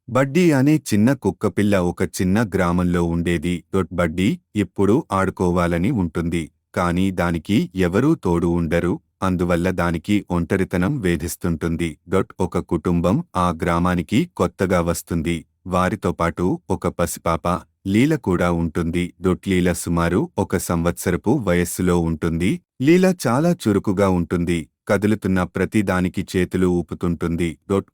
బడ్డీ అనే చిన్న కుక్కపిల్ల ఒక చిన్న గ్రామంలో ఉండేది. బడ్డీ ఎప్పుడూ ఆడుకోవాలని ఉంటుంది. కానీ దానికి ఎవరూ తోడు ఉండరు. అందువల్ల దానికి ఒంటరితనం వేధిస్తుంటుంది. ఒక కుటుంబం ఆ గ్రామానికి కొత్తగా వస్తుంది. వారితో పాటు ఒక పసిపాప లీల కూడా ఉంటుంది. లీల సుమారు 1 సంవత్సరపు వయస్సులో ఉంటుంది. లీల చాలా చురుకుగా ఉంటుంది. కదులుతున్న ప్రతిదానికి చేతులు ఊపుతుంటుంది.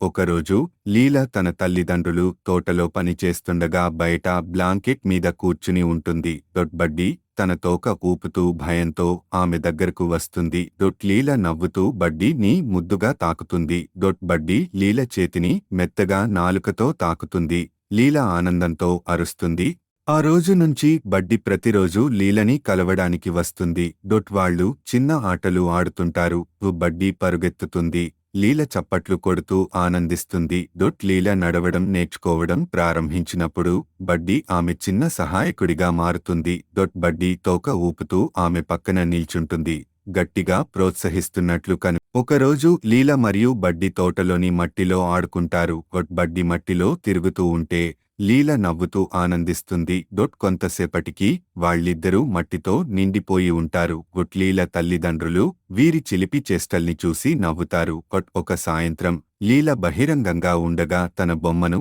ఒకరోజు లీల తన తల్లిదండ్రులు తోటలో పనిచేస్తుండగా బయట బ్లాంకెట్ మీద కూర్చుని ఉంటుంది. బడ్డీ తన తోక ఊపుతూ భయంతో ఆమె దగ్గరకు వస్తుంది. లీల నవ్వుతూ బడ్డీని ముద్దుగా తాకుతుంది. బడ్డీ లీల చేతిని మెత్తగా నాలుకతో తాకుతుంది. లీల ఆనందంతో అరుస్తుంది. ఆ రోజు నుంచి బడ్డీ ప్రతిరోజు లీలని కలవడానికి వస్తుంది. వాళ్ళు చిన్న ఆటలు ఆడుతుంటారు. బడ్డీ పరుగెత్తుతుంది. లీల చప్పట్లు కొడుతూ ఆనందిస్తుంది. లీల నడవడం నేర్చుకోవడం ప్రారంభించినప్పుడు బడ్డీ ఆమె చిన్న సహాయకుడిగా మారుతుంది. బడ్డీ తోక ఊపుతూ ఆమె పక్కన నిల్చుంటుంది, గట్టిగా ప్రోత్సహిస్తున్నట్లు ఒకరోజు లీల మరియు బడ్డీ తోటలోని మట్టిలో ఆడుకుంటారు. బడ్డీ మట్టిలో తిరుగుతూ ఉంటే లీల నవ్వుతూ ఆనందిస్తుంది. కొంతసేపటికి వాళ్ళిద్దరూ మట్టితో నిండిపోయి ఉంటారు. లీల తల్లిదండ్రులు వీరి చిలిపి చేష్టల్ని చూసి నవ్వుతారు. ఒక సాయంత్రం లీల బహిరంగంగా ఉండగా తన బొమ్మను